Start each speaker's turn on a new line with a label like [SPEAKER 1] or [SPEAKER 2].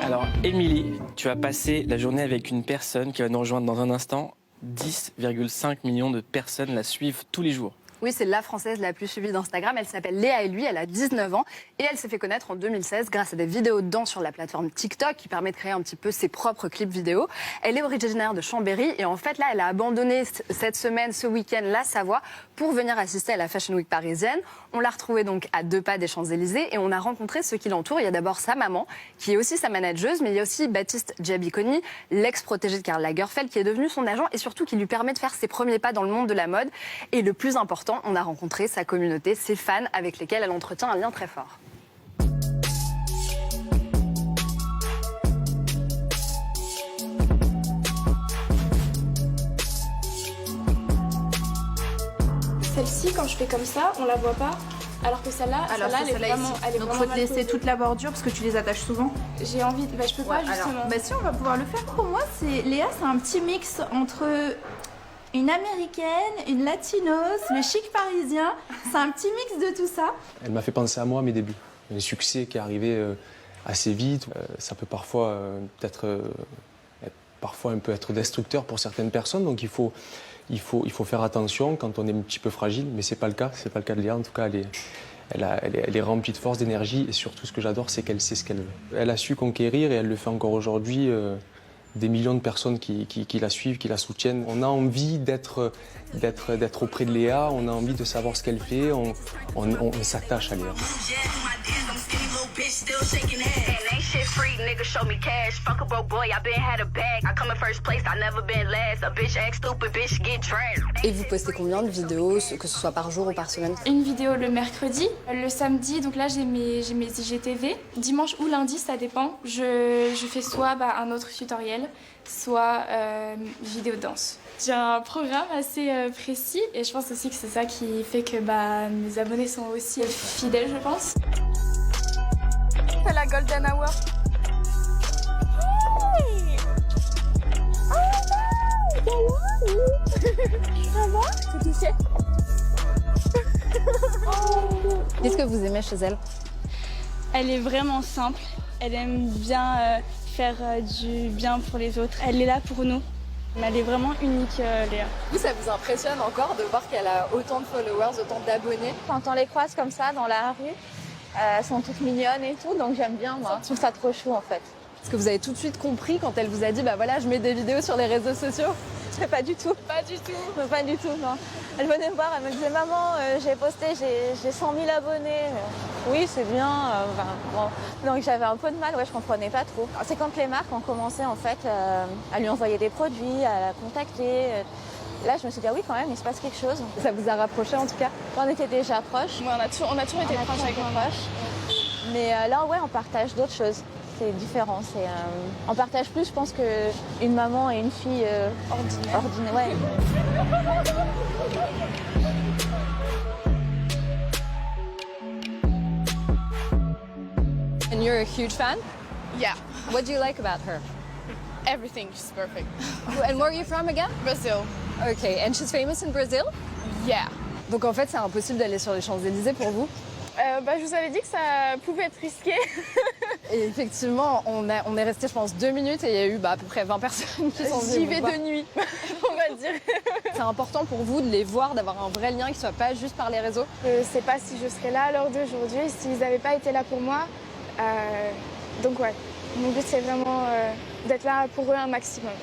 [SPEAKER 1] Alors, Émilie, tu as passé la journée avec une personne qui va nous rejoindre dans un instant. 10,5 millions de personnes la suivent tous les jours.
[SPEAKER 2] Oui, c'est la Française la plus suivie d'Instagram. Elle s'appelle Léa et lui, elle a 19 ans et elle s'est fait connaître en 2016 grâce à des vidéos de danse sur la plateforme TikTok qui permet de créer un petit peu ses propres clips vidéo. Elle est originaire de Chambéry et en fait là, elle a abandonné cette semaine, ce week-end, la Savoie pour venir assister à la Fashion Week parisienne. On l'a retrouvée donc à 2 pas des Champs-Élysées et on a rencontré ceux qui l'entourent. Il y a d'abord sa maman qui est aussi sa manageuse, mais il y a aussi Baptiste Djabikoni, l'ex-protégé de Karl Lagerfeld qui est devenu son agent et surtout qui lui permet de faire ses premiers pas dans le monde de la mode. Et le plus important, on a rencontré sa communauté, ses fans avec lesquels elle entretient un lien très fort.
[SPEAKER 3] Celle-ci, quand je fais comme ça, on la voit pas. Alors que celle-là, elle est vraiment,
[SPEAKER 4] Donc faut te laisser toute la bordure parce que tu les attaches souvent.
[SPEAKER 3] J'ai envie, je peux pas justement.
[SPEAKER 4] Bah si, on va pouvoir le faire. Pour moi, Léa, c'est un petit mix entre une américaine, une latinos, le chic parisien. C'est un petit mix de tout ça.
[SPEAKER 5] Elle m'a fait penser à moi à mes débuts. Le succès qui est arrivé assez vite, ça peut parfois parfois un peu être destructeur pour certaines personnes. Donc il faut faire attention quand on est un petit peu fragile, mais c'est pas le cas. C'est pas le cas de Léa. En tout cas, elle est remplie de force, d'énergie, et surtout ce que j'adore, c'est qu'elle sait ce qu'elle veut. Elle a su conquérir et elle le fait encore aujourd'hui. Des millions de personnes qui la suivent, qui la soutiennent. On a envie d'être auprès de Léa, on a envie de savoir ce qu'elle fait, on s'attache à Léa.
[SPEAKER 2] Et vous postez combien de vidéos, que ce soit par jour ou par semaine?
[SPEAKER 3] Une vidéo le mercredi, le samedi, donc là j'ai mes IGTV. Dimanche ou lundi, ça dépend. Je fais soit un autre tutoriel, soit vidéo de danse. J'ai un programme assez précis et je pense aussi que c'est ça qui fait que mes abonnés sont aussi fidèles, je pense. C'est la Golden Hour. Ça va? T'es touchée?
[SPEAKER 2] Qu'est-ce que vous aimez chez elle?
[SPEAKER 6] Elle est vraiment simple. Elle aime bien faire du bien pour les autres. Elle est là pour nous. Elle est vraiment unique, Léa.
[SPEAKER 2] Vous, ça vous impressionne encore de voir qu'elle a autant de followers, autant d'abonnés?
[SPEAKER 7] Quand on les croise comme ça dans la rue, elles sont toutes mignonnes et tout, donc j'aime bien, moi. Je trouve ça trop chou, en fait.
[SPEAKER 2] Est-ce que vous avez tout de suite compris quand elle vous a dit bah voilà, je mets des vidéos sur les réseaux sociaux?
[SPEAKER 7] Pas du tout.
[SPEAKER 3] Pas du tout.
[SPEAKER 7] Pas du tout, non. Elle venait me voir, elle me disait maman, j'ai posté, j'ai 100 000 abonnés. Oui, c'est bien. Bon. Donc j'avais un peu de mal, je comprenais pas trop. C'est quand les marques ont commencé en fait à lui envoyer des produits, à la contacter. Là, je me suis dit, ah oui, quand même, il se passe quelque chose.
[SPEAKER 2] Ça vous a rapproché en tout cas?
[SPEAKER 7] On était déjà proches.
[SPEAKER 3] Ouais, on a toujours été proches avec moi.
[SPEAKER 7] Mais là, on partage d'autres choses. C'est différent. On partage plus, je pense, qu'une maman et une fille ordinaire. Ouais.
[SPEAKER 2] And you're a huge fan?
[SPEAKER 8] Yeah,
[SPEAKER 2] What do you like about her?
[SPEAKER 8] everything. She's perfect.
[SPEAKER 2] And where are you from again?
[SPEAKER 8] Brazil.
[SPEAKER 2] Okay, and she's famous in Brazil?
[SPEAKER 8] Yeah.
[SPEAKER 2] Donc en fait, c'est impossible d'aller sur les Champs-Élysées pour vous?
[SPEAKER 3] Je vous avais dit que ça pouvait être risqué.
[SPEAKER 2] Et effectivement, on est resté, je pense, 2 minutes et il y a eu à peu près 20 personnes qui sont venues.
[SPEAKER 3] J'y
[SPEAKER 2] vous
[SPEAKER 3] vais
[SPEAKER 2] voir.
[SPEAKER 3] de nuit, on va dire.
[SPEAKER 2] C'est important pour vous de les voir, d'avoir un vrai lien qui soit pas juste par les réseaux?
[SPEAKER 3] Je sais pas si je serais là à l'heure d'aujourd'hui s'ils n'avaient pas été là pour moi. Donc ouais, mon but c'est vraiment d'être là pour eux un maximum.